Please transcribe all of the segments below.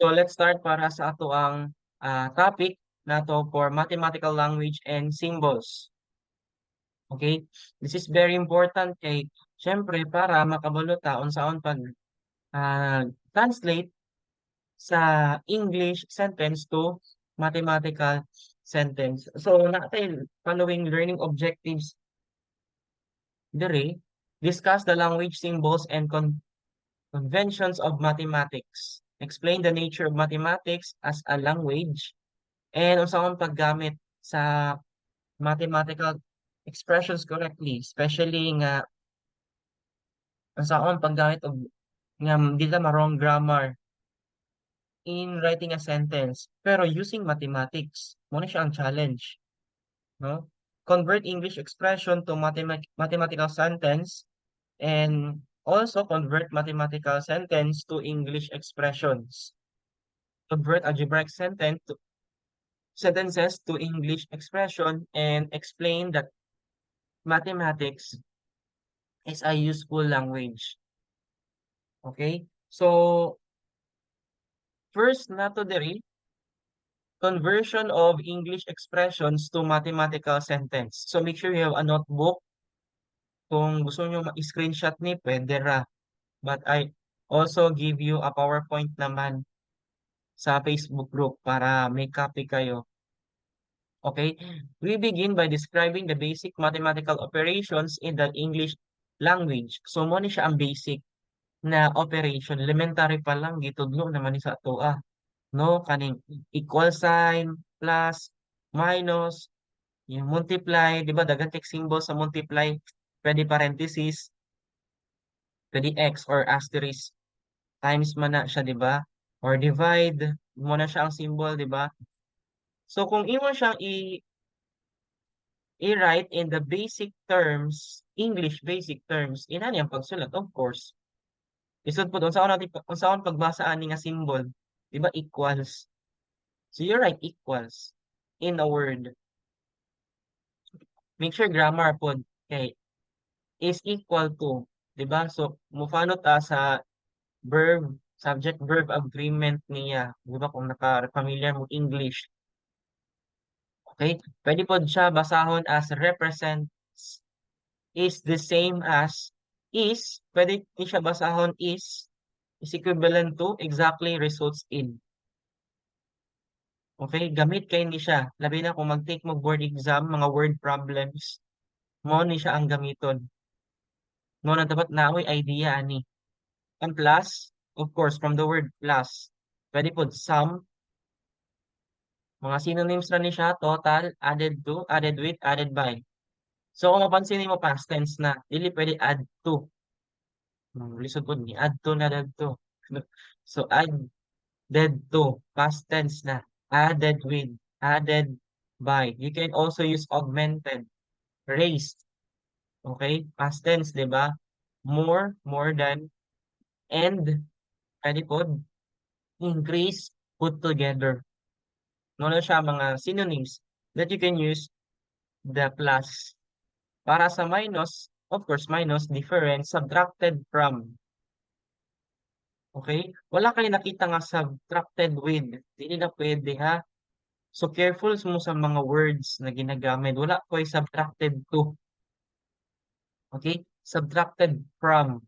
So let's start para sa ato ang topic nato for mathematical language and symbols. Okay? This is very important kay syempre para makabalo ta unsaon pag translate sa English sentence to mathematical sentence. So natin following learning objectives dire discuss the language, symbols, and conventions of mathematics. Explain the nature of mathematics as a language and unsaon paggamit sa mathematical expressions correctly, especially nga unsaon paggamit og nga dili marong grammar in writing a sentence pero using mathematics. Muna siya ang challenge, no? Convert English expression to mathematical sentence and also convert mathematical sentence to English expressions. Convert algebraic sentences to English expression and explain that mathematics is a useful language. Okay? So, first nato diri, conversion of English expressions to mathematical sentence. So, make sure you have a notebook. Kung gusto nyo ma-screenshot ni, pwede ra. But I also give you a PowerPoint naman sa Facebook group para may copy kayo. Okay? We begin by describing the basic mathematical operations in the English language. So, mo ni siya ang basic na operation. Elementary pa lang, gitudlo naman ni sa ato no? Kaning equal sign, plus, minus, yung multiply, di ba? Daghang text symbol sa multiply, pwede parenthesis, pwede x or asterisk, times man na siya, di ba? Or divide, mo na siya ang symbol, di ba? So, kung imo siyang i-write in the basic terms, English basic terms, ina niyang pagsulat, of course. Isod po doon, unsaon pagbasa ani nga symbol, di ba? Equals. So, you write equals in a word. Make sure grammar po, okay, is equal to, di ba? So, mufano ta sa verb, subject-verb agreement niya. Di ba? Kung naka-familiar mo English. Okay? Pwede po siya basahon as represents is the same as is. Pwede din siya basahon is equivalent to exactly results in. Okay? Gamit kayo ni siya. Labi na kung mag-take mo board exam, mga word problems, mo ni siya ang gamiton. Mo na dapat na ako'y idea ani. Ang plus, of course, from the word plus, pwede po sum, mga synonyms na ni siya, total, added to, added with, added by. So, kung mapansin mo past tense na, dili pwede add to. Lisod po ni, add to na add to. So, added to, past tense na, added with, added by. You can also use augmented, raised. Okay? Past tense, di ba? More than, and, pwede po, increase, put together. Ano siya mga synonyms that you can use the plus. Para sa minus, of course, minus, different, subtracted from. Okay? Wala kayo nakita nga subtracted with. Hindi na pwede ha. So careful mo sa mga words na ginagamit. Wala ko ay subtracted to. Okay? Subtracted from.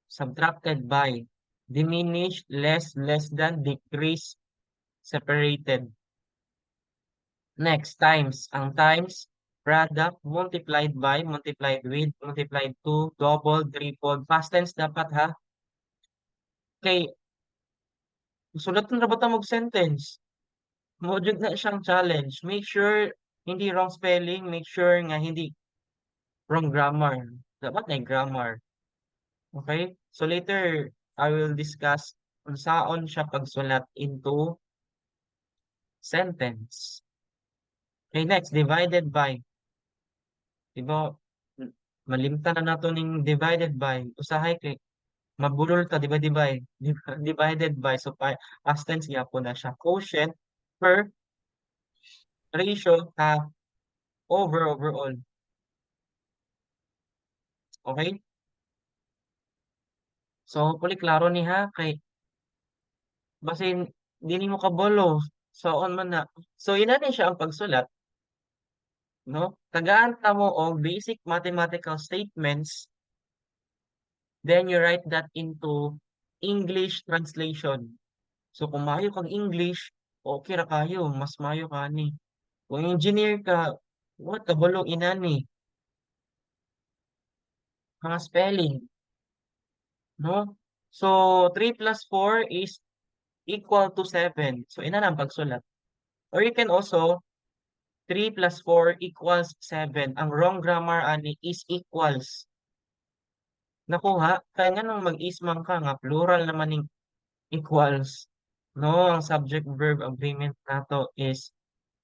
Subtracted by. Diminished, less than, decrease, separated. Next, times. Ang times, product, multiplied by, multiplied with, multiplied to, double, triple. Past tense dapat ha. Okay, sulat na ba mo sentence? Module na siyang challenge. Make sure hindi wrong spelling. Make sure nga hindi wrong grammar. Dapat na grammar. Okay? So later, I will discuss kung saan siya pagsulat into sentence. Okay, next, divided by. Diba, malimtan na nato ning divided by. Usahay kay mabulol ta, di ba, divide? Divided by. So, past tense nga po na siya. Quotient per ratio half overall. Okay? So, hopefully klaro ni ha kay basin dili mo kabalo. So, on man na. So, ina ni siya ang pagsulat, no? Tagaan ta mo og basic mathematical statements, then you write that into English translation. So, kung maayo kang English, okay ra kayo, mas maayo ka ni. Kung engineer ka, what kabalo ina ni, mga spelling, no? So, 3 plus 4 is equal to 7. So, ina na ang pagsulat. Or you can also 3 plus 4 equals 7. Ang wrong grammar ani is equals. Nakuha? Kaya nga nung mag-ismang ka nga, plural naman ng equals. No, ang subject-verb agreement nato is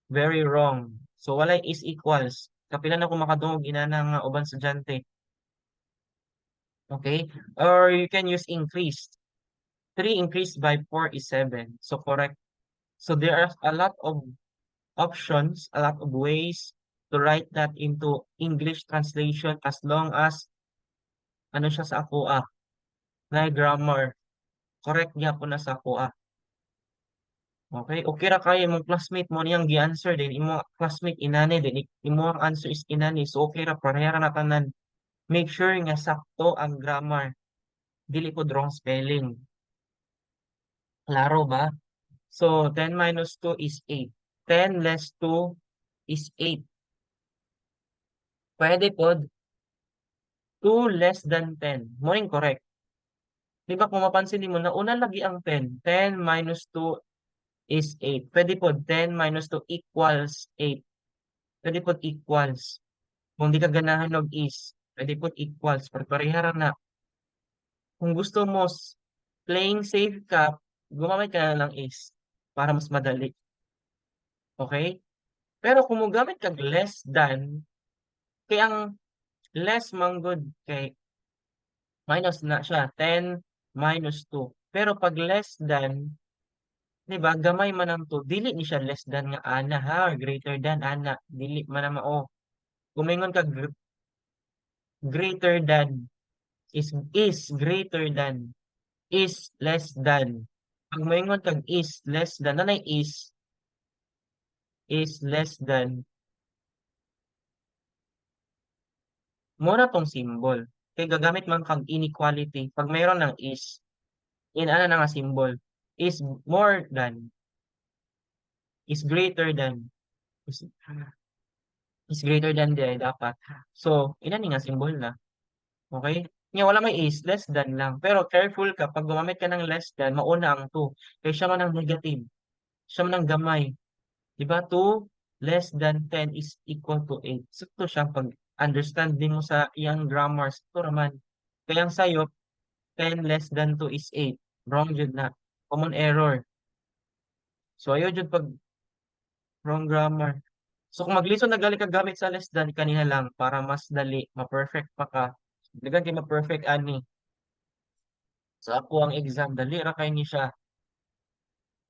very wrong. So, walay is equals. Kapila na kung makadungog ina nga uban estudyante. Okay? Or you can use increased. 3 increased by 4 is 7. So, correct. So, there are a lot of options, a lot of ways to write that into English translation as long as ano siya sa ako na grammar. Correct gyapon na sa ako Okay? Okay ra kayo imong classmate mo niyang gi-answer din imo classmate inani din imo ang answer is inani. So okay ra pareha ra na tanan. Make sure nga sakto ang grammar. Dili pod wrong spelling. Klaro ba? So 10 minus 2 is 8. 10 less 2 is 8. Pwede pod 2 less than 10. Mo ring correct. Di ba kung mapansin mo na una lagi ang 10. 10 minus 2 is 8. Pwede po 10 minus 2 equals 8. Pwede po equals. Kung di ka ganahan ng is, pwede po equals. Parehara na. Kung gusto mo playing safe ka, gumamit ka na ng is para mas madali. Okay? Pero kung mo gamit kag less than, kaya ang less manggod kay minus na siya. 10 minus 2. Pero pag less than, di ba, gamay man ang to, dili ni siya less than nga ana ha, or greater than ana, dili man na mao. Kumingon ka greater than is greater than is less than. Pag moingon kag is less than, nanay is less than, mo na tong symbol. Kay gagamit man kag inequality, pag mayroon ng in ana na nga symbol, is more than, is greater than, is, is greater than di ay dapat. So, ina ni nga symbol na. Okay? Nga wala may is, less than lang. Pero careful ka, pag gumamit ka ng less than, mauna ang 2. Kaya siya man ang negative. Siya man ang gamay. Diba? 2 less than 10 is equal to 8. So, ito siya pag understand din mo sa iyang grammar. Ito naman. Kaya ang sayo, 10 less than 2 is 8. Wrong jud na. Common error. So, ayaw jud pag wrong grammar. So, kung maglison na gali ka gamit sa less than, kanina lang para mas dali, ma-perfect pa ka. Dagan kay ma-perfect ani. So, ako ang exam, dali ra kay ni siya.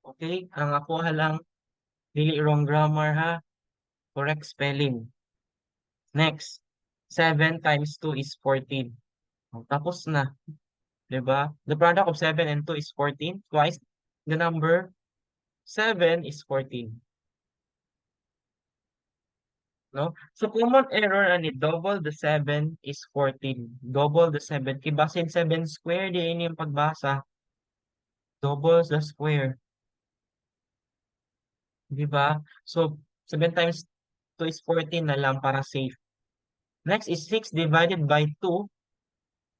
Okay? Ang ako lang, dili wrong grammar ha. Correct spelling. Next, 7 times 2 is 14. Oh, tapos na, 'di ba? The product of 7 and 2 is 14. Twice the number 7 is 14. No? So, common error ani, double the 7 is 14. Double the 7. Kaya basin 7 square, di ini yung pagbasa. Double the square. Di ba? So, 7 times 2 is 14 na lang para safe. Next is 6 divided by 2.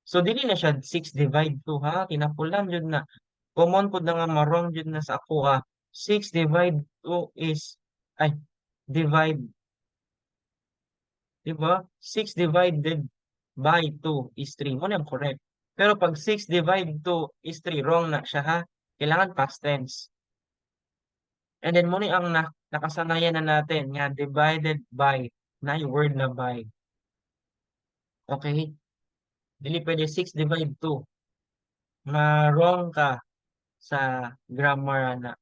So, dili na siya 6 divide 2 ha. Tinapulan yun na. Common po na nga marong yun na sa ako 6 divide 2 is, ay, divide, di ba? 6 divided by 2 is 3. Mo na yung correct. Pero pag 6 divide 2 is 3, wrong na siya ha. Kailangan past tense. And then muna ang nakasanayan na natin nga divided by na yung word na by. Okay? Dili pwede 6 divide 2. Ma-wrong ka sa grammar na.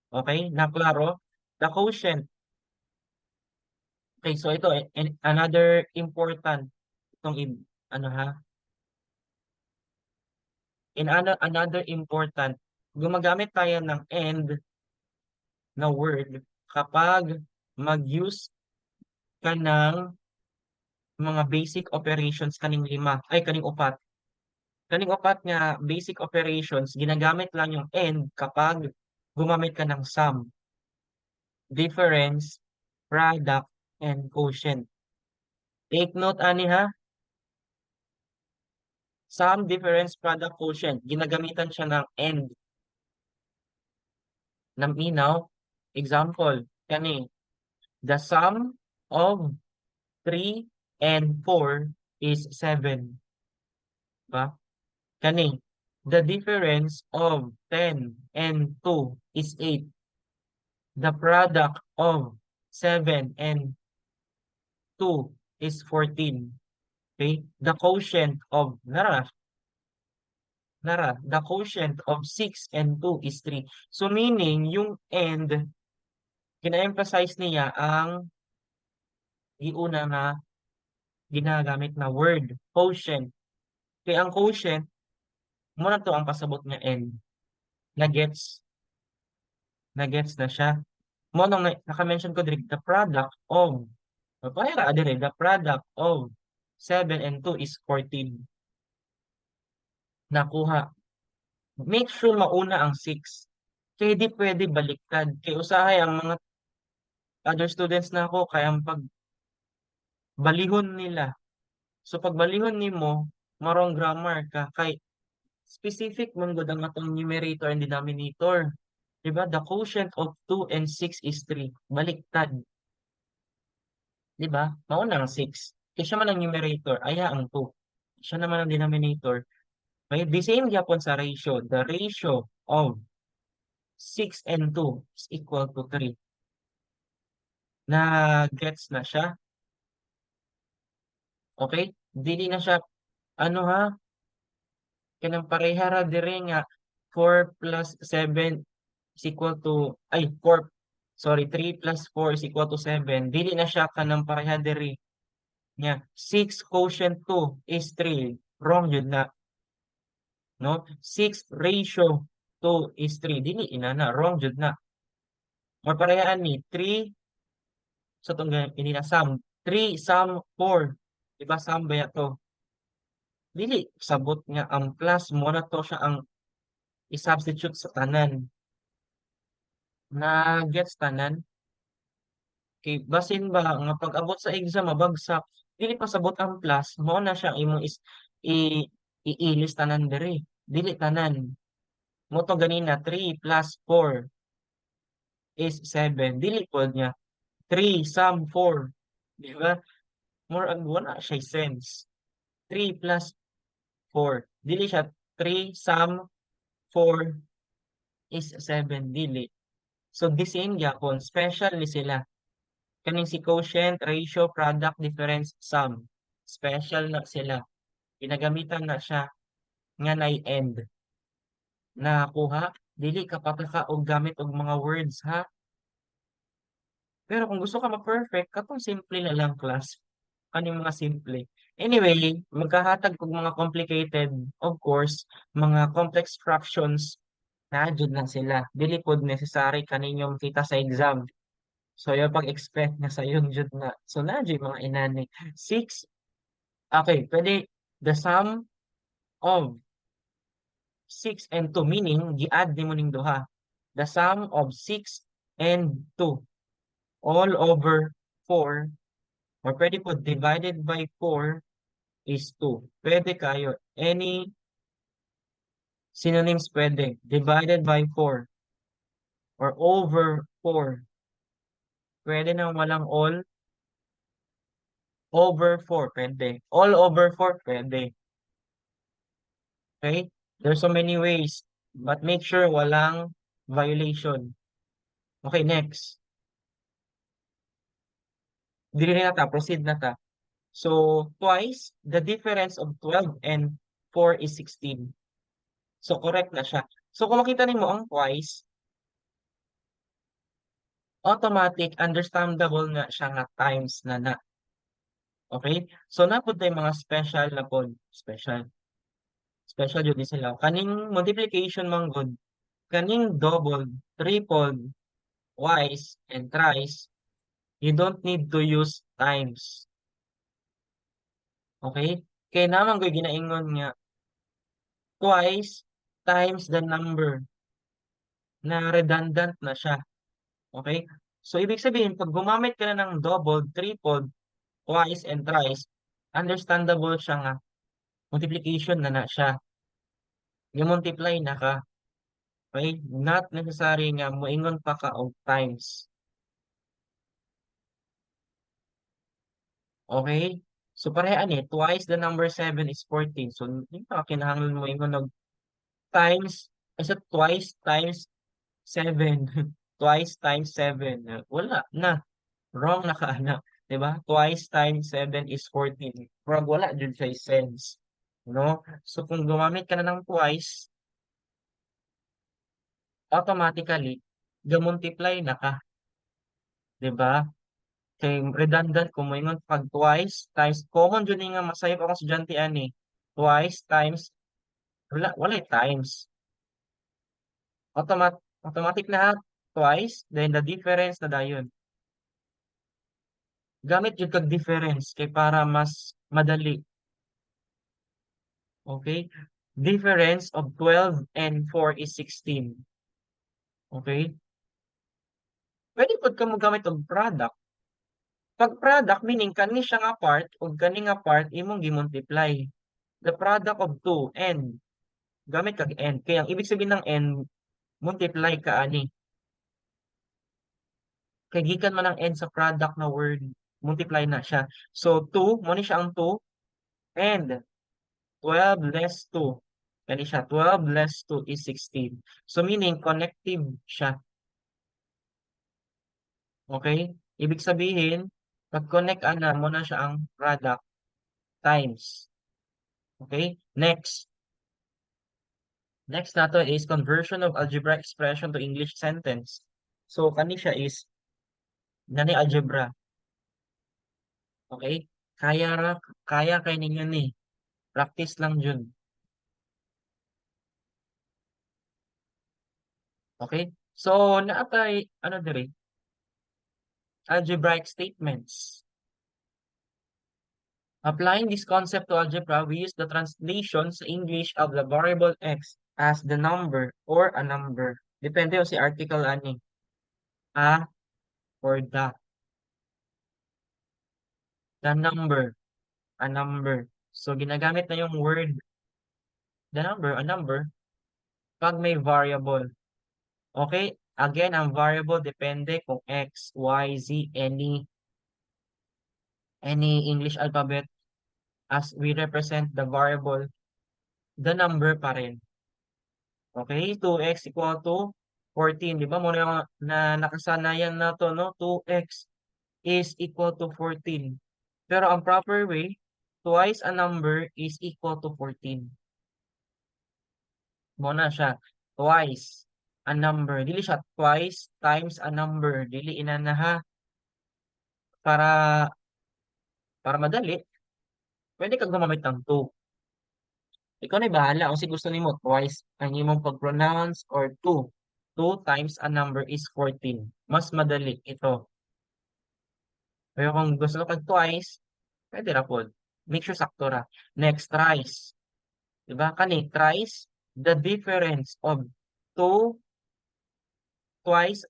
Okay? Naklaro? The quotient. Okay, so ito another important itong ano ha? In another important gumagamit tayo ng and na word kapag mag-use ka ng mga basic operations kaning lima, ay kaning upat. Kaning upat nga basic operations, ginagamit lang yung and kapag gumamit ka ng sum, difference, product, and quotient. Take note ani ha, sum, difference, product, quotient. Ginagamitan siya ng and. Naminaw, example, kani, the sum of 3 and 4 is 7. Ba? Kani, the difference of 10 and 2 is 8. The product of 7 and 2 is 14. Okay? The quotient of, the quotient of 6 and 2 is 3. So meaning, yung and, kina-emphasize niya ang iuna na ginagamit na word, quotient. Kaya ang quotient, muna to ang pasabot nga and. Na-gets? Na-gets na siya. Mo nang naka-mention ko diri, the product of, papayara diri, the product of 7 and 2 is 14. Nakuha. Make sure mauna ang 6. Kaya di pwede baliktad. Kaya usahay ang mga other students na ako, kaya ang pagbalihon nila. So pagbalihon nimo, marong grammar ka. Kay specific man gud ang atong numerator and denominator. Diba? The quotient of 2 and 6 is 3. Baliktad. Diba? Mauna ang 6. Kaya siya man ang numerator, aya ang 2. Siya naman ang denominator. May the same gyapon sa ratio. The ratio of 6 and 2 is equal to 3. Na gets na siya. Okay? Dili na siya, ano ha? Kanang parehara dire nga 4 plus 7 is equal to, ay, 4, sorry, 3 plus 4 is equal to 7. Dili na siya kanang pareha dire nga 6 quotient 2 is 3. Wrong yun na. No? 6 ratio 2 is 3. Dili ina na. Wrong yun na. Or parehaan ni 3 sa itong ini na sum. 3 sum 4. Diba sum ba to? Dili sabot nga ang plus mo na to siya ang i-substitute sa tanan. Na gets tanan. Kay basin ba nga pag-abot sa exam mabagsak, dili pa sabot ang plus, mo na siya imong i iilis tanan diri. Dili tanan. Mo to ganina 3 plus 4 is 7. Dili pod niya 3 sum 4. Di ba? More ag wala siya sense. 3 plus 4. Dili siya 3 sum 4 is 7. Dili. So the same gyapon, special ni sila. Kaning si quotient, ratio, product, difference, sum. Special na sila. Ginagamitan na siya nga na end. Nakakuha, dili ka pataka og gamit og mga words ha. Pero kung gusto ka ma-perfect, katong simple na lang class. Kaning mga simple. Anyway, magkahatag kog mga complicated, of course, mga complex fractions na jud na sila. Dili pod necessary kaninyong kita sa exam. So, yung pag-expect na sa yun jud na. So, na jud mga inani. 6, okay, pwede the sum of 6 and 2, meaning, gi-add ni mo ning duha. The sum of 6 and 2, all over 4, or pwede po divided by 4 is 2. Pwede kayo. Any synonyms pwede. Divided by 4 or over 4. Pwede nang walang all. Over 4, pwede. All over 4, pwede. Okay? There's so many ways. But make sure walang violation. Okay, next. Dili na ta, proceed na ta. So, twice, the difference of 12 and 4 is 16. So, correct na siya. So, kung makita mo ang twice, automatic, understandable nga siya nga times na na. Okay? So, napod na yung mga special na pod. Special. Special yun din sila. Kaning multiplication man good. kaning double, triple, twice, and thrice, you don't need to use times. Okay? Kaya naman ko ginaingon nga, twice times the number na redundant na siya. Okay? So, ibig sabihin, pag gumamit ka na ng double, triple, twice, and thrice, understandable siya nga. Multiplication na siya. Yung-multiply na ka. Okay? Not necessary nga moingon pa ka og times. Okay? So, parehaan twice the number 7 is 14. So, hindi pa kinahanglan mo ingon og times, isa twice times 7. Twice times 7. Wala na. Wrong na ka na. 'Di ba? Twice times 7 is 14. Wrong, wala jud siya sense. No? So, kung gumamit ka na ng twice, automatically, ga-multiply na ka. 'Di ba? Kay redundant kung moingon pag twice times common jud ni nga masayop akong estudyante ani. Twice times wala times. Automatic na ha, twice then the difference na dayon. Gamit jud kag difference kay para mas madali. Okay? Difference of 12 and 4 is 16. Okay? Pwede pud ka mo gamit og product. Pag product meaning kani siya nga part ug kani nga part imong gi-multiply. The product of 2 and gamit kag and. Kaya ang ibig sabihin ng and multiply ka ani. Kay gikan man ang and sa product na word, multiply na siya. So 2 mo ni siya ang 2 and 12 less 2. Kani siya 12 less 2 is 16. So meaning connective siya. Okay? Ibig sabihin, pag-connect ana mo na siya ang product times. Okay? Next. Next nato is conversion of algebraic expression to English sentence. So kani siya is nani algebra. Okay? Kaya kaya kay ninyo ni. Practice lang jud. Okay? So naatay ano diri? Algebraic statements. Applying this concept to algebra, we use the translation sa English of the variable x as the number or a number. Depende o si article ani. A or the number, a number. So ginagamit na yung word the number, a number, pag may variable. Okay? Again, ang variable depende kung X, Y, Z, any English alphabet as we represent the variable, the number pa rin. Okay? 2x equal to 14. Di ba? Muna yung na nakasanayan na to, no? 2x is equal to 14. Pero ang proper way, twice a number is equal to 14. Muna siya. Twice a number. Dili siya twice times a number. Dili inanaha. Para madali, pwede kang gumamit ng 2. Ikaw na bahala kung si gusto nimo twice ang imong pag-pronounce or 2. 2 times a number is 14. Mas madali ito. Pero kung gusto mo kag twice, pwede ra pod. Make sure sakto ra. Next, thrice. Diba? Kani, thrice, the difference of 2 twice,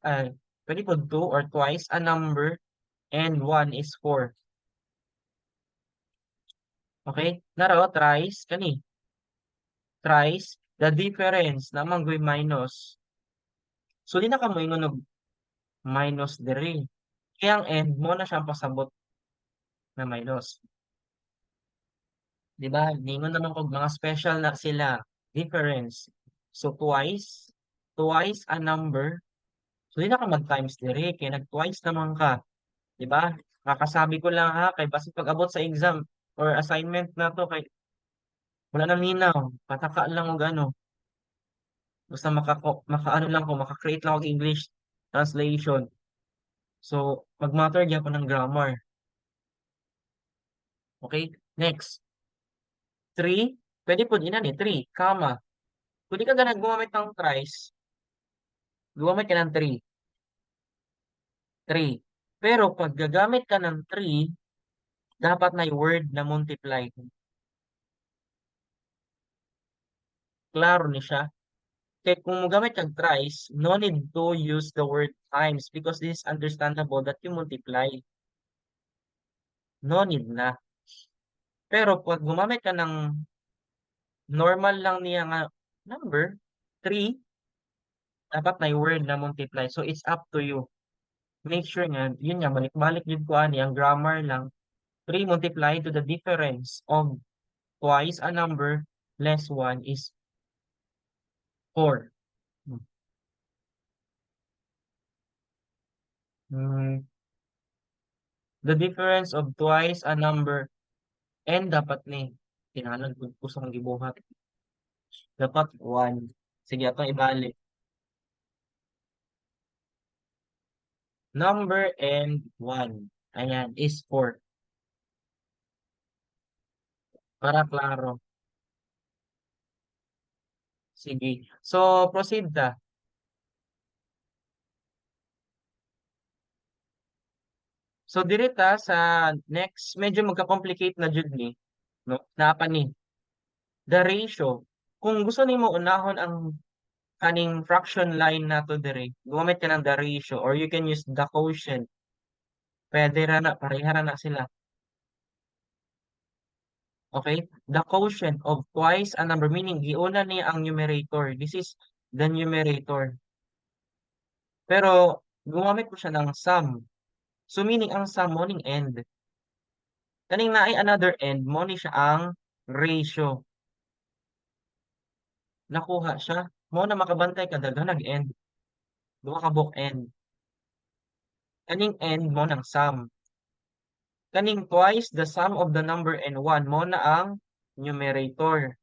pwede po 2 or twice a number and 1 is 4. Okay? Naro, thrice, kani. Thrice, the difference na manggoy minus. So, di na ka moingon og minus diri. Kaya ang end mo na siyang pasabot na minus. Di ba? Ningon naman kog mga special na sila. Difference. So, twice a number. So, di na ka mag-times diri. Kaya nag-twice naman ka. Di ba? Kakasabi ko lang ha. Kay basta pag-abot sa exam or assignment na to. Kay wala nang ninaw. Pataka lang og ano. Basta maka-ano lang ko. Maka-create lang og English translation. So, mag-matter yan ko ng grammar. Okay? Next. 3. Pwede po din 3, comma. Pwede ka ganag gumamit ng thrice. Gumamit ka ng 3. 3. Pero pag gagamit ka ng 3, dapat may word na multiply. Klaro ni siya. Kaya kung magamit kang thrice, no need to use the word times because this is understandable that you multiply. No need na. Pero pag gumamit ka ng normal lang niya nga number, 3, dapat may word na multiply. So it's up to you. Make sure nga, yun nga, balik-balik yun ko ani, ang grammar lang. 3 multiplied to the difference of twice a number less 1 is 4. Hmm. The difference of twice a number n dapat ni. Tinalag ko sa gibuhat. Dapat 1. Sige, atong ibalik. Number and 1. Ayan, is 4. Para klaro. Sige. So, proceed ta. So, direta sa next, medyo magka-complicate na jud ni. No? Napa ni. The ratio. Kung gusto nimo unahon ang kaning fraction line nato dire, gumamit ka ng the ratio or you can use the quotient. Pwede ra na, pareha ra na sila. Okay? The quotient of twice a number, meaning giuna niya ang numerator. This is the numerator. Pero gumamit ko siya ng sum. So meaning ang sum mo ning end. Kaning naay another end mo ni siya ang ratio. Nakuha siya. Mo na makabantay ka daghan nag-end. Duha ka book-end. Kaning end mo ng sum. Kaning twice the sum of the number and 1 mo na ang numerator.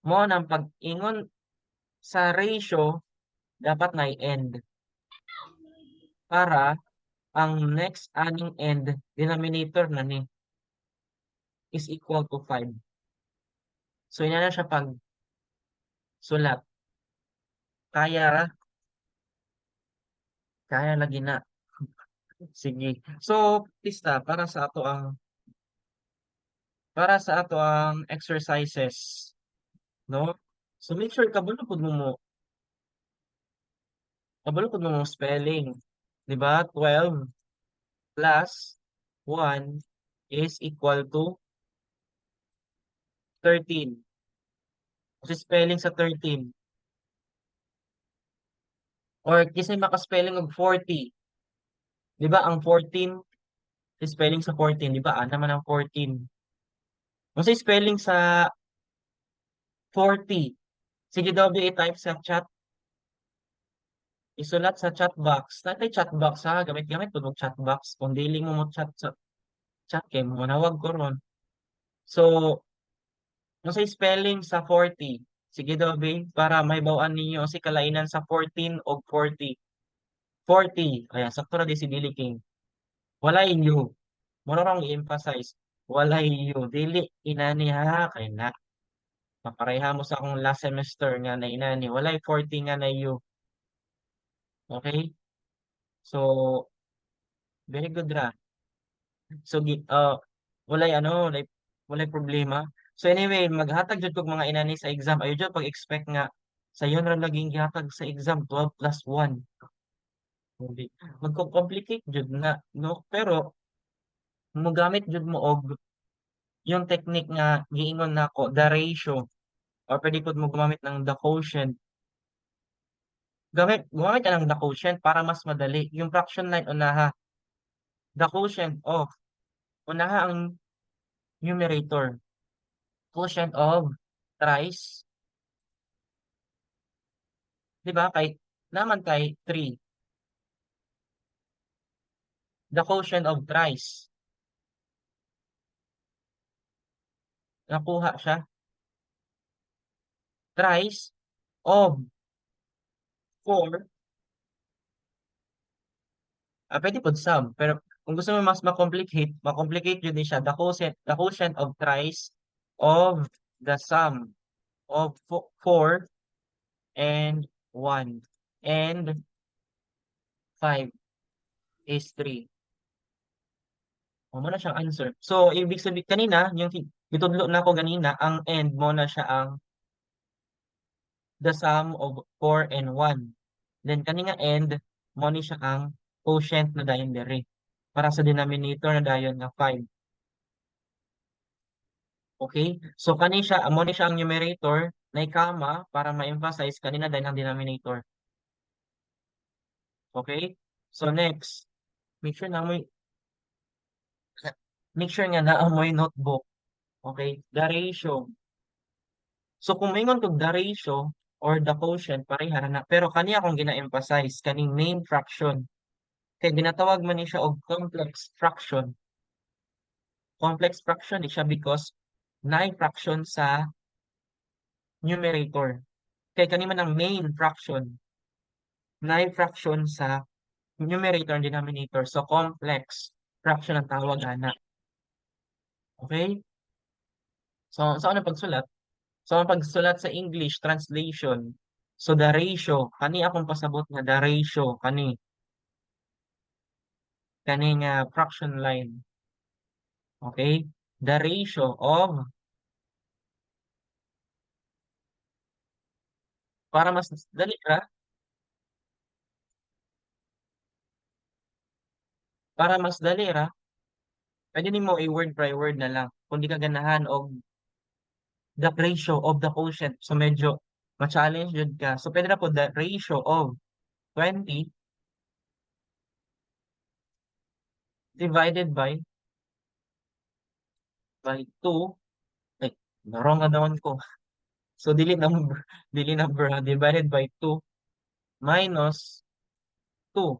Mo nang pag-ingon sa ratio dapat na end para ang next aning end denominator na ni is equal to 5. So ina na siya pag sulat. Kaya ra, kaya lagi na. Sige. So, pista para sa ato ang exercises, no? So make sure kabalo pud mo spelling. 'Di ba? 12 plus 1 is equal to 13. Kasi spelling sa 13. Or kasi maka-spelling og 40. 'Di ba ang 14 spelling sa 14, 'di ba? Naman ang 14. Kasi spelling sa 40. Sige daw i-type sa chat, isulat sa chat box. Natay chat box ha, gamit-gamit pud og chat box. Kung dili mo chat sa chat kay manawag ko ron. So, kung sa spelling sa 40, sige daw para may bawaan ninyo si kalainan sa 14 og 40. 40. Ayan, sakto na di si Billy King. Walay you. Mura rong i-emphasize. Walay you. Dili inani ha kay na. Mapareha mo sa akong last semester nga na inani. Walay 40 nga na you. Okay? So, very good ra. So, walay problema. So anyway, maghatag jud kog mga inani sa exam. Ayo jud pag-expect nga sayon ra laging gihatag sa exam 12 plus 1. Hindi. Magko-complicate jud na, no? Pero mogamit jud mo og yung technique nga giingon nako, the ratio or pwede pud mo gumamit ng the quotient. Gumamit ka ng the quotient para mas madali. Yung fraction line unaha, the quotient of unaha ang numerator. Quotient of thrice, 'di ba? Kay 3. The quotient of thrice. Nakuha siya. Thrice of 4. Pwede pod sum. Pero kung gusto mo mas ma-complicate yun din siya. The quotient of thrice of the sum of 4 and 1. And 5 is 3. O mo na siyang answer. So, ibig sabihin, kanina, gitudlo na ko ganina, ang end mo na siya ang the sum of 4 and 1. Then, kanina end, mo ni siya ang quotient na dayon dere. Para sa denominator na dayon nga 5. Okay? So, mo ni siya ang numerator, na comma, para ma-emphasize, kanina dahil ang denominator. Okay? So, next, make sure na mo, make sure nga na mo yung notebook. Okay? The ratio. So kung maingon kog the ratio or the quotient pareha na pero kaniya akong gina-emphasize kaning main fraction kay ginatawag man ni siya og complex fraction. Complex fraction ni siya because naay fraction sa numerator. Kay kani man ang main fraction, naay fraction sa numerator and denominator. So complex fraction ang tawag ana. Okay? So sa ano pagsulat? So ang pagsulat sa English translation. So the ratio, kani akong pasabot nga the ratio kaning fraction line. Okay? The ratio of, para mas dali ra, para mas dali ra, pwede nimo i-word by word na lang. Kung di ka ganahan og the ratio of the quotient. So medyo ma-challenge jud ka. So pwede na po the ratio of 20 divided by 2. Ay, wrong na naman ko. So dili number, dili number divided by 2 minus 2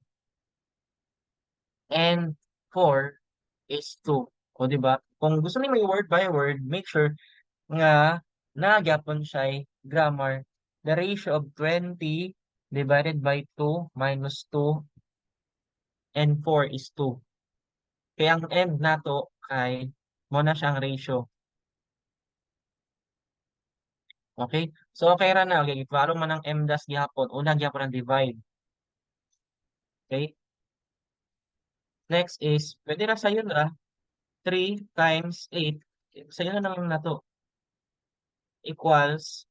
and 4 is 2. O di ba? Kung gusto niyo may word by word, make sure nga nagyapon siya grammar. The ratio of 20 divided by 2 minus 2 and 4 is 2. Kaya ang end nato kay mo na siyang ratio. Okay? So okay ra na. Okay, klaro man ang MDAS gihapon. Una gihapon ang divide. Okay? Next is, pwede ra sayon ra 3 times 8. Sayon na naman na to. Equals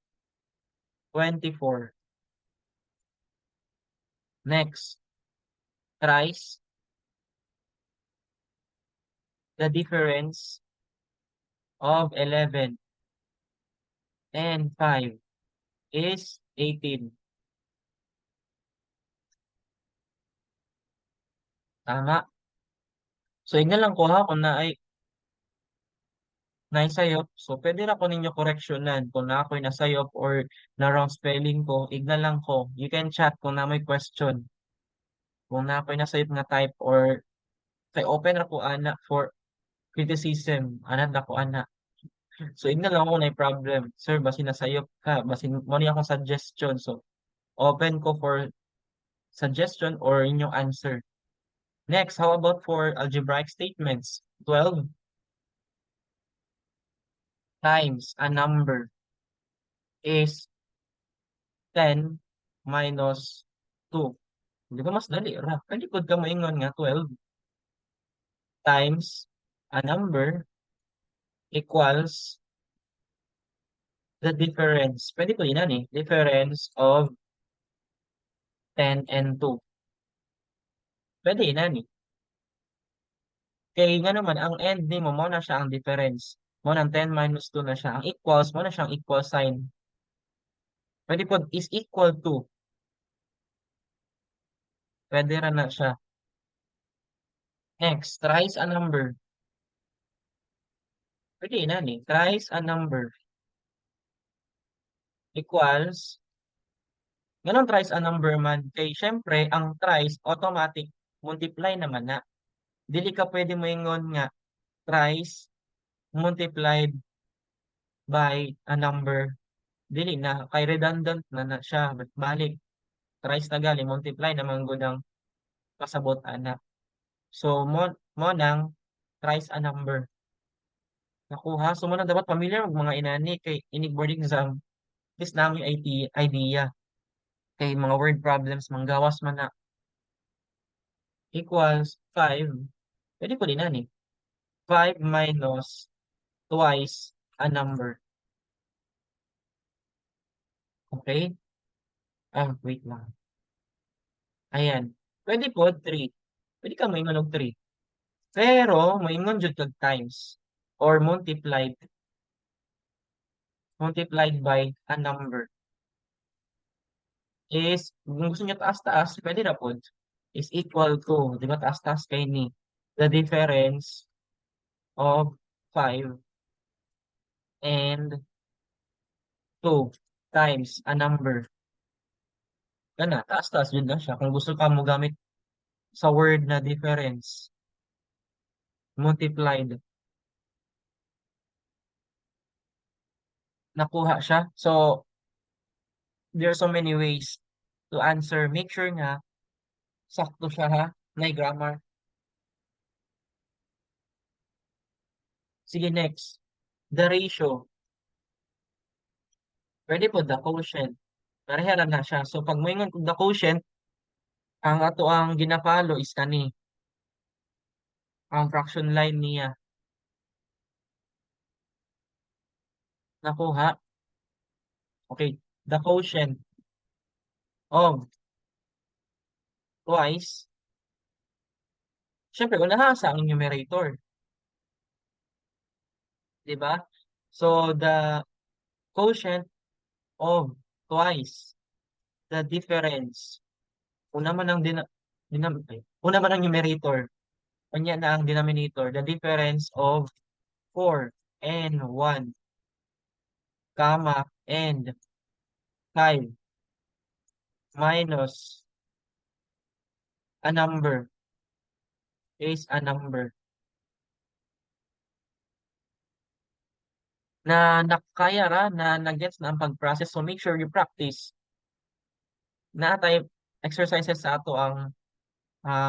24. Next, thrice the difference of 11 and 5 is 18. Tama. So, igna lang ko ha kung naisayop. So, pwede na ko ninyo correctionan kung na ako'y nasayop or na wrong spelling ko. Igna lang ko. You can chat kung na may question. Kung na ako'y nasayop nga type or kay open ra ko ana for criticism. Ana na ko ana. So, igna lang ako na problem. Sir, basin nasayop ka. Basin mo niya akong suggestion. So, open ko for suggestion or inyong answer. Next, how about for algebraic statements? 12 times a number is 10 minus 2. Di ba mas dali ra? Kalikod ka maingon nga 12 times a number equals the difference. Pwede ko yun eh. Difference of 10 and 2. Pwede yun eh. Kaya nga naman, ang end ni mo na siya ang difference. Mo ng 10 minus 2 na siya. Ang equals, mo na siyang equal sign. Pwede po is equal to. Pwede ra na siya. Next, thrice a number. Pwede na ni. Thrice a number equals, ganun thrice a number man. Kay syempre, ang thrice, automatic, multiply naman na. Dili ka pwede mo ingon nga, thrice multiplied by a number. Dili na. Kay redundant na siya. Balik. Thrice na gali, multiply naman gud ang pasabot ana. So, mo nang thrice a number. Nakuha. So, mo nang dapat familiar mag mga inani kay inig board exam. This namin idea. kay mga word problems manggawas man na equals 5. Pwede ko din na ni 5 minus twice a number. Okay? Wait lang. Ayan. Pwede po 3. Pwede ka moingon og 3. Pero moingon jud kag times or multiplied by a number is kung gusto niyo taas-taas, pwede na po is equal to, di ba taas-taas kay ni the difference of 5 and 2 times a number. Kana, taas-taas yun na siya. Kung gusto ka mo gamit sa word na difference, multiplied, nakuha siya. So, there are so many ways to answer. Make sure nga, sakto siya ha, may grammar. Sige, next. The ratio. Pwede po the quotient. Pareha na siya. So, pag mo ingon kung the quotient, ang ato ang ginapalo is kani. Ang fraction line niya. Nakuha. Okay. The quotient of twice. Siyempre, unahan sa ang numerator. Di ba? So, the quotient of twice the difference. Una man ang una man ang numerator. Kanya na ang denominator. The difference of 4 and 1, comma, and 5 minus a number is a number na nakaya ra na nag-gets na ang pag-process. So make sure you practice na tayo exercises sa ato ang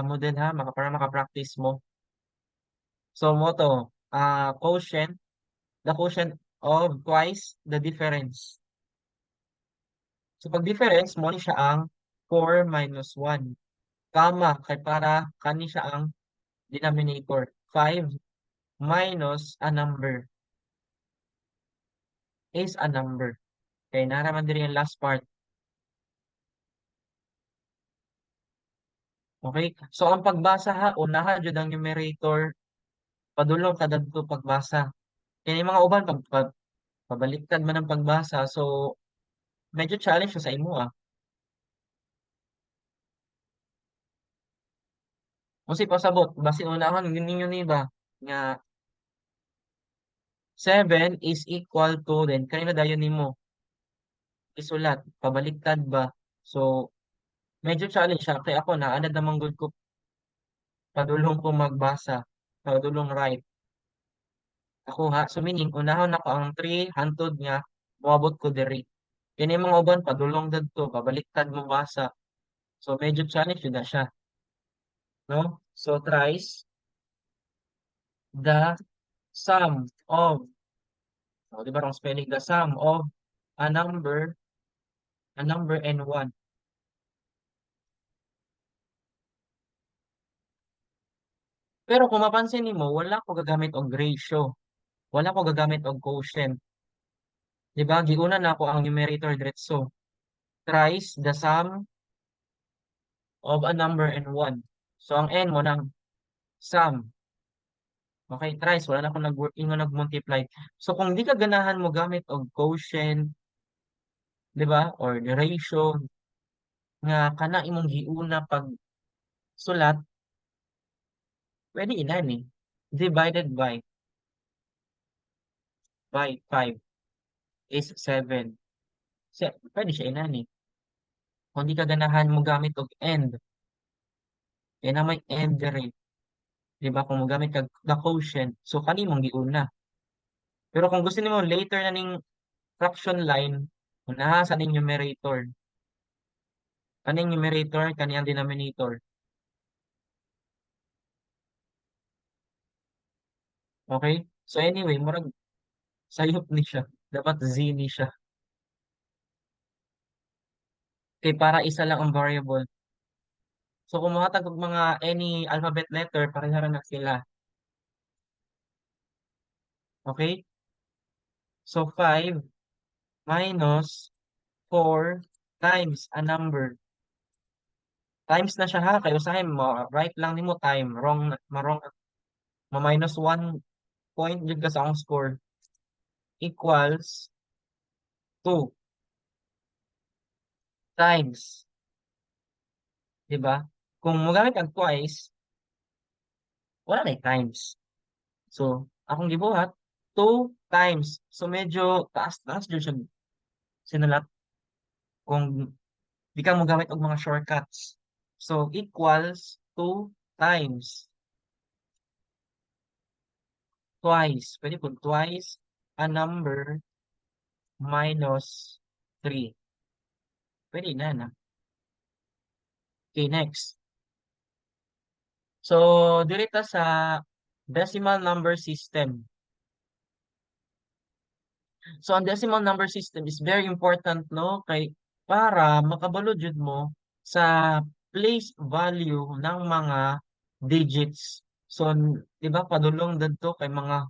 model ha para maka-practice mo. So mo to quotient, the quotient of twice the difference. So pag difference mo ni siya ang 4 minus 1, comma kay para kani siya ang denominator 5 minus a number is a number. Okay, naraman din yung last part. Okay? So ang pagbasa ha, unahan jud ang numerator, padulong kadadto pagbasa. Kaya yung mga uban pabaliktad man ang pagbasa. So medyo challenge siya sa imo ah. Kasi pasabot, basin unahan ninyo ni ba nga 7 is equal to then kanina dayon nimo isulat pabaliktad ba. So medyo challenge siya kay ako naanad namang good ko padulong ko magbasa, padulong right. Ako ha, so meaning, unahon ako ang 3 hantod nga, moabot ko diri. Kini mga uban, padulong dadto, pabaliktad mo basa. So, medyo challenge yun na siya. No? So, thrice the sum of, di ba wrong spelling, the sum of a number and one. Pero kung mapansin mo, wala ko gagamit og ratio. Wala ko gagamit og quotient. Di ba? Giuna na ako ang numerator diretso. Thrice the sum of a number and one. So, ang n mo ng sum. Okay, thrice. Wala na akong ingon nag-multiply. So, kung di ka ganahan mo gamit og quotient, di ba? Or the ratio, nga kana imong giuna pag sulat, pwede inan eh. Divided by 5 is 7. Pwede siya inan eh. Kung di ka ganahan mo gamit og end, kaya na may end rin. Di ba? Kung mo gamit kag the quotient, so kanimong giuna. Pero kung gusto nimo later na ning fraction line, unaha sa ning numerator. Kaning numerator, kaniyang denominator. Okay? So anyway, murag sayop ni siya. Dapat Z ni siya. Kay para isa lang ang variable. So kung mohatag og mga any alphabet letter, pareha ra na sila. Okay? So 5 minus 4 times a number. Times na siya ha, kay usahay mo, right lang nimo time, wrong, marong, ma-minus 1 point jud ka sa akong score, equals 2 times, di ba? Kung mogamit ang twice, wala na times. So, akong gibuhat, 2 times. So, medyo taas-taas jud siya sinulat kung di ka mogamit og mga shortcuts. So, equals 2 times, twice. Pwede po twice a number minus 3. Pwede na. Okay, next. So, dito sa decimal number system. So, ang decimal number system is very important, no? Para makabalo jud mo sa place value ng mga digits. So, di ba, padulong dito kay mga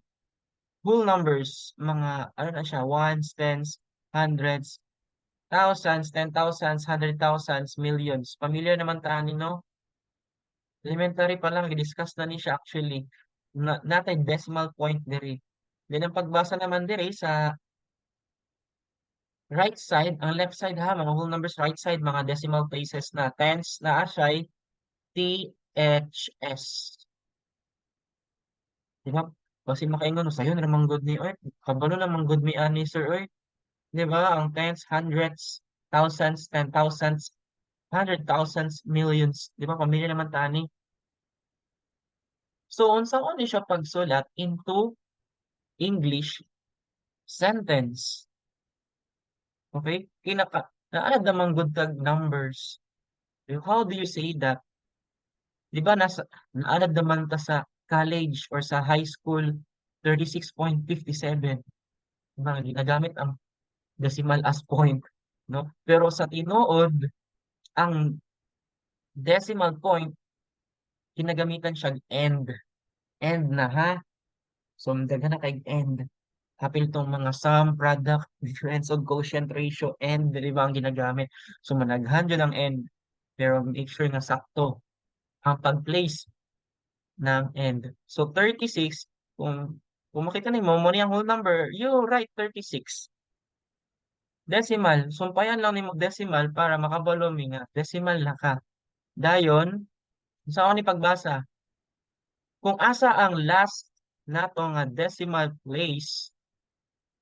whole numbers, mga, ano na siya, ones, tens, hundreds, thousands, 10,000s, 100,000s, millions. Familiar naman tayo, no? Elementary pa lang, i-discuss na ni siya actually. Natay decimal point diri. Then ang pagbasa naman diri sa right side, ang left side ha, mga whole numbers, right side, mga decimal places na tens na asyay THS. Di ba? Kasi makaingon, sayo na naman good ni, oy, kabalo naman good mi ani, sir, oy. Di ba? Ang tens, hundreds, thousands, 10,000s, 100,000s, millions. Di ba? Pamilya naman tani. So, unsa ni siya pagsulat into English sentence. Okay? Naalad naman good tag numbers. How do you say that? Di ba naalad naman ta sa college or sa high school 36.57. Diba, ginagamit ang decimal as point. No? Pero sa tinuod, ang decimal point, kinagamitan siya end. End na ha. So, daghan na kay end. Kapil tong mga sum, product, difference, o quotient ratio, and, di ba ang ginagamit? So, managhan yun ang end. Pero make sure na sakto ang pag-place ng end. So, 36, kung makita mo, mo ang whole number, you write 36. Decimal, sumpayan lang ni mo decimal para makabalo mi nga. Decimal na ka. Dayon, sa ako ni pagbasa, kung asa ang last nato nga decimal place,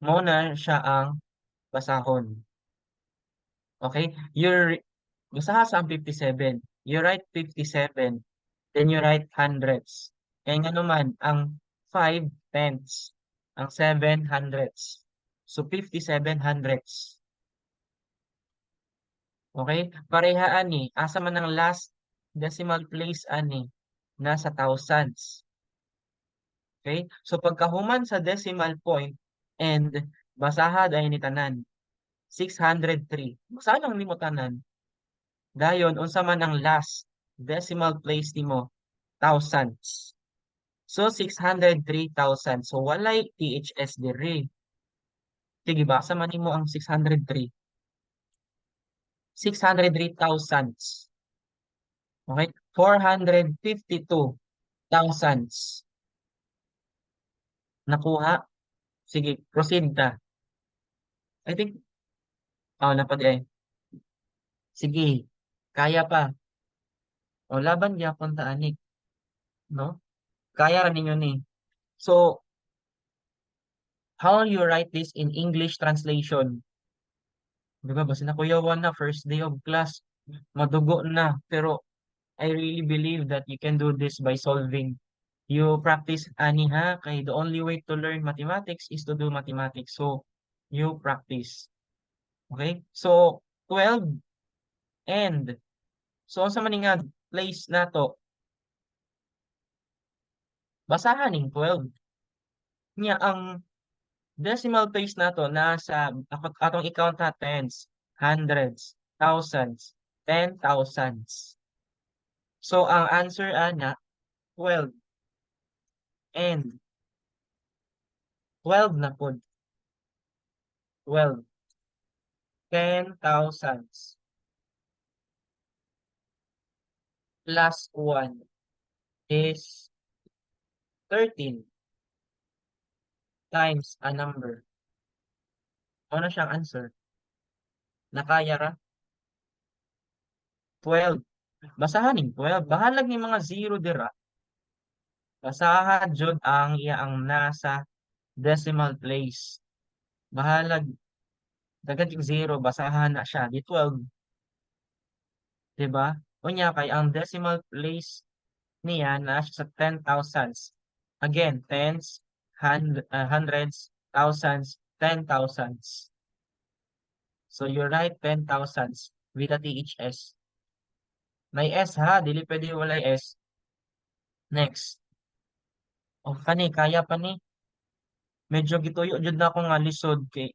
mo na siya ang basahon. Okay? Basta sa 57. You write 57. Then you write hundreds. Kaya nga naman, ang 5 tenths. Ang 7 hundredths. So, 57 hundredths. Okay? Pareha ani. Asa man ang last decimal place ani. Nasa thousands. Okay? So, pagkahuman sa decimal point and basahad ay ni tanan. 603. Basahan lang ni mo tanan. Dayon, unsa man ang last decimal place nimo? Thousands. So, 603,000. So, walay THS diri. Sige, basa man nimo ang 603. 603,000. Okay? 452 thousands. Nakuha? Sige, proceed ta. I think, napad eh. Sige, kaya pa. O, laban gyapon ta anik, no? Kaya ra ninyo ni. So, how you write this in English translation? Di ba, basta na kuyawan na, first day of class, madugo na. Pero, I really believe that you can do this by solving. You practice ani ha, kay the only way to learn mathematics is to do mathematics. So, you practice. Okay? So, 12 and, so, sa maningan, place na to, basahan ng 12. Nya, ang decimal place na to, nasa, atong i-count na tens, hundreds, thousands, 10,000s. So, ang answer, ana, 12. And 12 na po. 12. 10,000s. Plus 1 is 13 times a number. Ano siyang answer? Nakaya ra? 12. Basahan ning 12. Bahalag ni mga zero dira. Basahan jud ang iya ang nasa decimal place. Bahalag dagat yung zero, basahan na siya. Di 12, di ba? Unya kay ang decimal place niya na siya sa 10,000s. Again, tens, hundreds, thousands, 10,000s. So you write 10,000s with a THS. May S ha, dili pwede walay S. Next. O kani, kaya pa ni. Medyo gituyo jud na ako nga lisod kay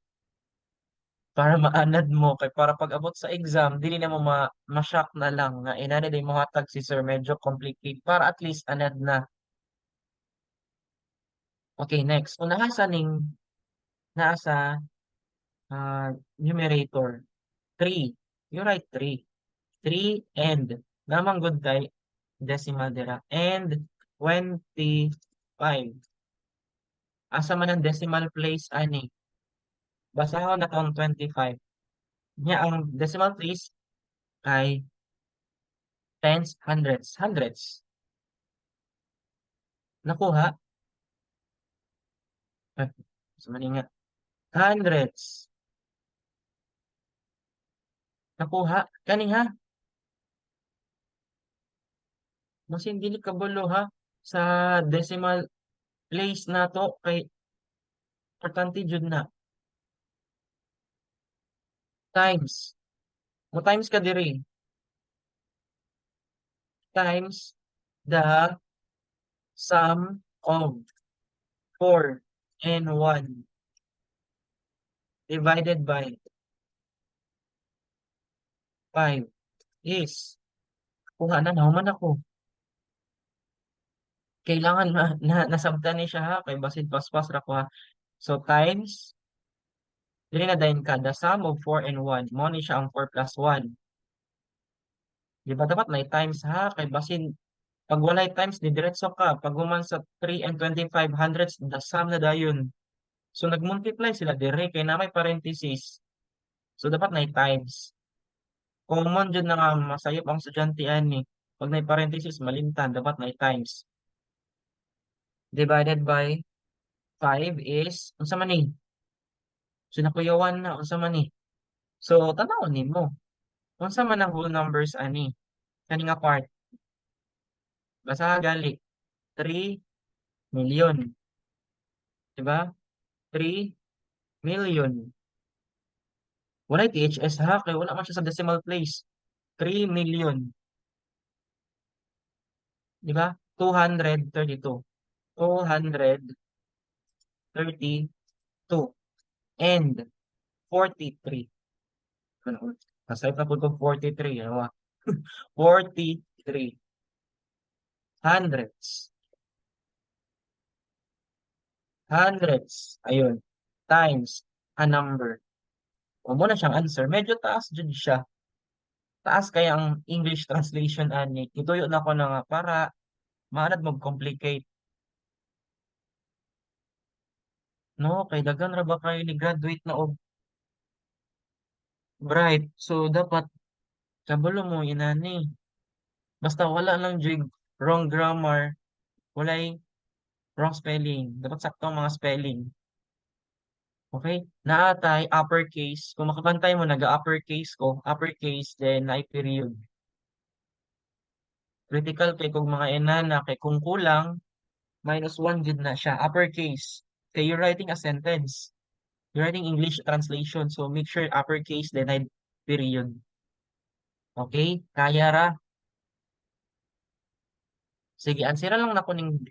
para maanad mo kay para pag abot sa exam dili na mo ma-shock na lang nga inani day mohatag si sir medyo complicated para at least anad na. Okay, next. Kung nasa numerator 3, you write 3. 3 and namang good kay decimal dira and 25. Asa man ang decimal place ani? Basahon na tong 25. Nya ang decimal place ay tens, hundreds, hundreds. Nakuha? Eh, sa mali nga. Hundreds. Nakuha? Kani ha? Masin dili kabulo ha? Sa decimal place na to kay importante jud na. Times. Mo times ka diri. Times the sum of 4 and 1 divided by 5 is kuha na naman ako. Kailangan nasabtan ni siya ha kay basin paspas ra ko ha. So times dili na dayon ka the sum of 4 and 1 mo ni siya ang 4 plus 1. Di ba dapat may times ha kay basin pag walay times di diretso ka pag human sa 3 and 25 hundreds the sum na dayon. So nagmultiply sila dire kay na may parenthesis. So dapat may times. Common jud na nga masayop ang estudyante ani. Pag may parenthesis malimtan dapat may times. Divided by 5 is unsa man ni? So nakuyawan na unsa man ni? So tanaw nimo. Unsa man ang whole numbers ani? Kani nga part. Basta gali 3 million, di ba? 3 million. Wala THS ha kay wala man siya sa decimal place. 3 million, di ba? 232. 232 and 43. Nasayip na po itong 43. Ano ba? 43 hundreds. Hundreds. Ayun. Times a number. O mo na siyang answer. Medyo taas dyan siya. Taas kaya ang English translation ani. Ituyo na ko na nga para maanad mag-complicate. No, kay daghan ra ba kayo ni graduate na og bright. So dapat kabalo mo inani. Basta wala lang jig wrong grammar, walay wrong spelling. Dapat sakto ang mga spelling. Okay? Naatay uppercase. Kung makabantay mo naga-uppercase ko, uppercase then na period. Critical kay kung mga enana kay kung kulang minus 1 gid na siya uppercase. Kay you're writing a sentence. You're writing English translation so make sure uppercase then I period. Okay? Kaya ra. Sige, ansira lang nako ning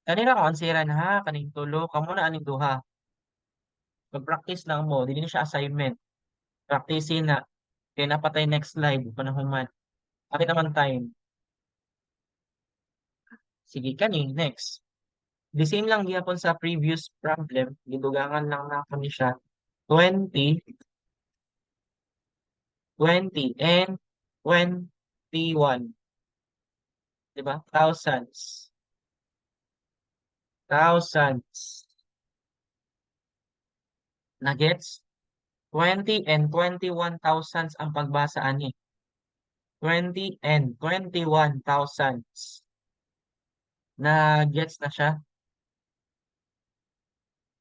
kanina ko ansiran ha kaning tulo kamo na aning duha. Pag-practice lang mo, dili na siya assignment. Practicein na. Kaya napatay next slide, panahon man. Bakit naman time? Sige, kani, next. The same lang gihapon sa previous problem. Gidugangan lang na ako ni siya. 20, 20, and 21. Diba? Thousands. Thousands. Nagets? 20 and 21 thousands ang pagbasa ani. 20 and 21 thousands. Na-gets na siya.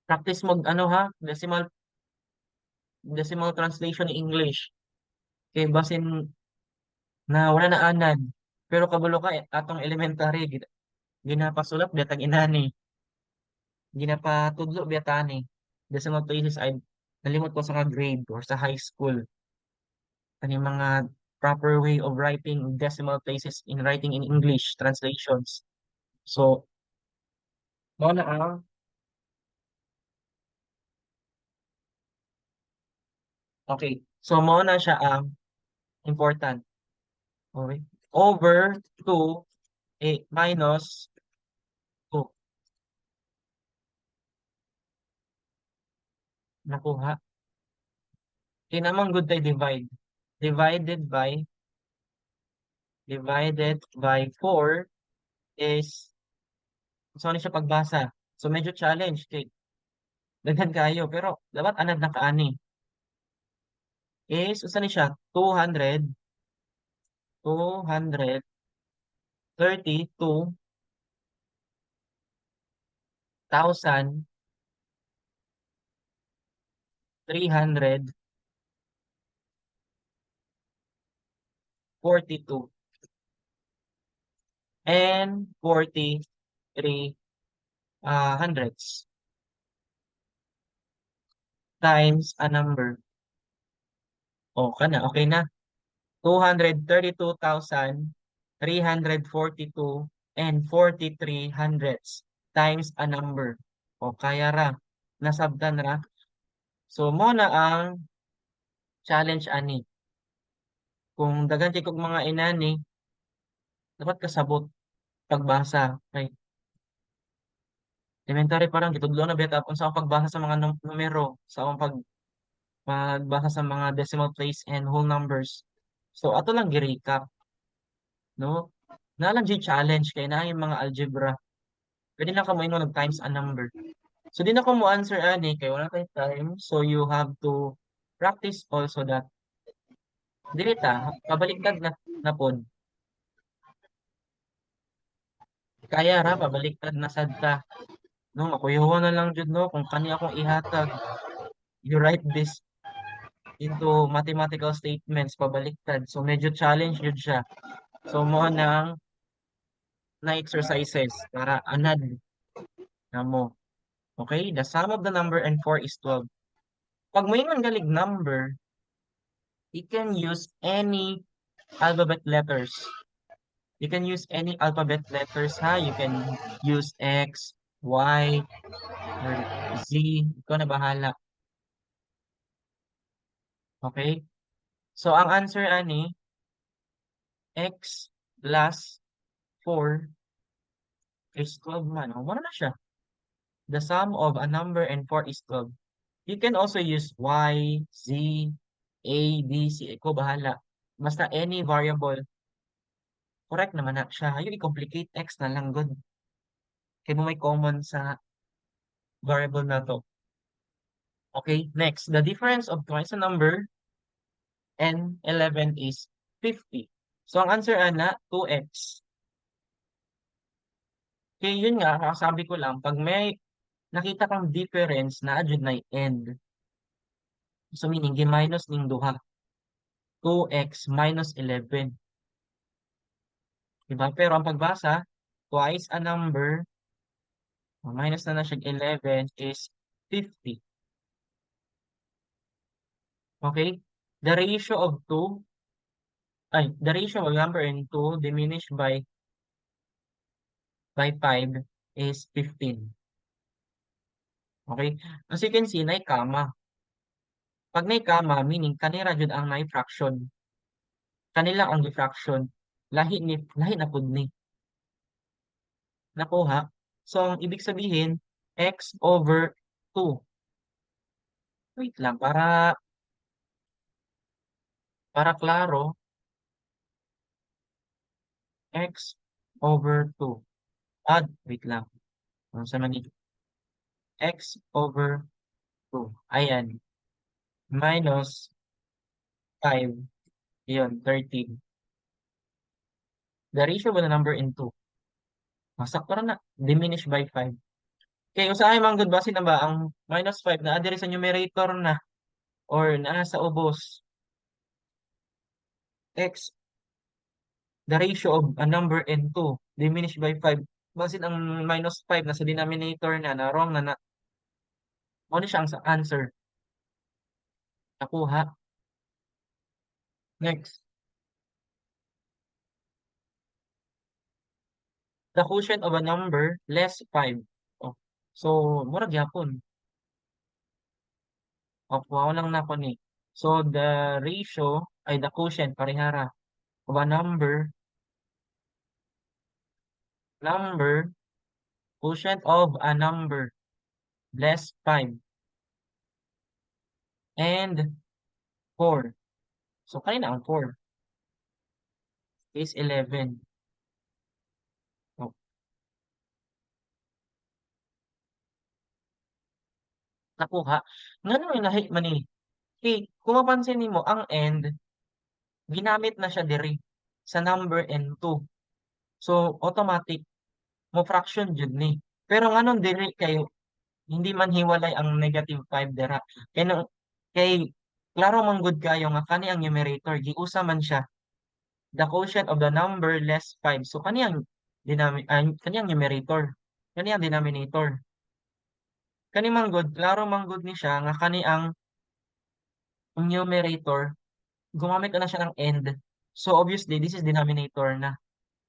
Practice mo, ano ha, decimal translation in English. Kay basin na wala na anad. Pero kabulo ka, atong elementary, ginapasulat, biatag inani. Ginapatudlo, biatani. Decimal places ay nalimot ko sa mga grade or sa high school. Ano yung mga proper way of writing decimal places in writing in English translations. So, mao na ang, okay. So, mao na siya ang important. Okay. Over 2, minus 2. Nakuha. Kinamang good tayo divide. Divided by, divided by 4 is, so ano siya pagbasa. So, medyo challenge. Okay. Daghan kayo. Pero, dapat anad na kaani. Is, usa ni siya? 200,000, 342, and 43 hundredths times a number. O, kana, okay na. 232,342 and 43 hundredths times a number. O, kaya ra. Nasabdan ra. So, mo na ang challenge ani. Kung daghan kay kog mga inani, dapat kasabot pagbasa. Okay. Elementary parang gitudlo na beta kung sa akong pagbasa sa mga numero, sa akong pagbasa sa mga decimal place and whole numbers. So, ato lang gi-recap, no? Nalang challenge kay na yung mga algebra. Pwede na ka mo nag times a number. So, di na ko mo answer ani kay wala kay time. So, you have to practice also that. Dili ta, pabaliktad na pod. Kaya ra, pabaliktad na sad ta. No, makuyawa na lang jud no kung kani akong ihatag. You write this into mathematical statements pabaliktad. So, medyo challenge yun siya. So, mo na exercises para anad na mo. Okay? The sum of the number and 4 is 12. Pag mo yung galig number, you can use any alphabet letters. You can use any alphabet letters, ha? You can use X, Y, or Z. Ikaw na bahala. Okay? So, ang answer, ani, X plus 4 is 12 man. O, na siya. The sum of a number and 4 is 12. You can also use Y, Z, A, B, C. Ikaw bahala. Basta any variable. Correct naman na siya. Yung i-complicate X na lang good. Kaya mo may common sa variable na to. Okay, next. The difference of twice a number and 11 is 50. So, ang answer ana, 2x. Kaya yun nga, sabi ko lang, pag may nakita kang difference na adjud na end, so meaning, gi-minus ning duha. 2x minus 11. Diba? Pero ang pagbasa, twice a number, minus na siya 11 is 50. Okay? The ratio of 2, the ratio of number and 2 diminished by 5 is 15. Okay? As you can see, na comma. Pag may comma, meaning kanira jud ang may fraction. Kanila ang diffraction. Lahi na pud ni. Nakuha. So, ang ibig sabihin, x over 2. Wait lang, para klaro, x over 2. Wait lang. Ano sa mani? X over 2. Ayan. Minus 5. Yun, 13. The ratio of the number in 2. Masakto na. Diminish by 5. Okay, usahay manggod base na ba ang minus 5 na adiri sa numerator na or naa sa ubos x, the ratio of a number in 2 diminished by 5. Basin ang minus 5 na sa denominator na wrong na ano siya ang answer. Nakuha. Next. The quotient of a number less 5. Oh. So, mura gyapon. Wow lang na ko ni. So, the ratio ay the quotient parehara of a number quotient of a number less 5 and 4. So, kanina ang 4 is 11. Oh, nakuha. Ngano yung nahi man ni? Okay, kung mapansin nimo ang end, ginamit na siya diri sa number and 2. So, automatic, mo fraction jud ni. Pero nganon diri kayo, hindi man hiwalay ang negative 5 dira. Kay, kay klaro man gud kayo nga kani ang numerator, giusa man siya the quotient of the number less 5. So, kani ang numerator, kani ang denominator. Kani man gud, klaro man gud ni siya nga kani ang numerator, gumamit na siya ng end. So, obviously, this is denominator na.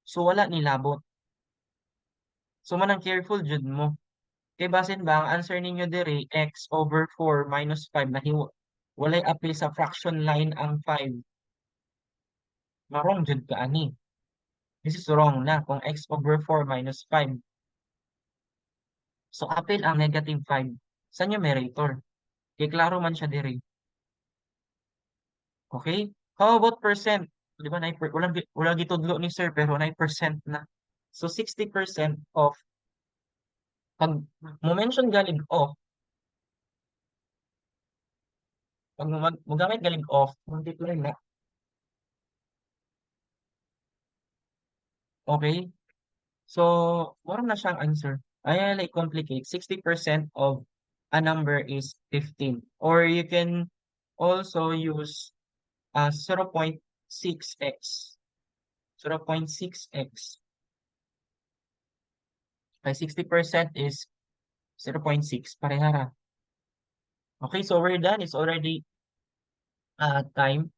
So, wala ni labot. So, manang careful jud mo. Kay basin ba, ang answer ninyo diri, x over 4 minus 5, na walay apil sa fraction line ang 5. Marong jud ka ani. This is wrong na kung x over 4 minus 5. So, apil ang negative 5 sa numerator. Kay klaro man siya diri. Okay? How about percent? Di ba, wala gitudlo ni sir, pero 9% na. So, 60% of, pag mo-mention galing off, pag mo-gamit galing off, multiply na. Okay? So, wala na siyang answer. Ay, like, complicate. 60% of a number is 15. Or you can also use 0.6x. 0.6x. By 60% is 0.6. Parehara. Okay, so we're done. It's already time.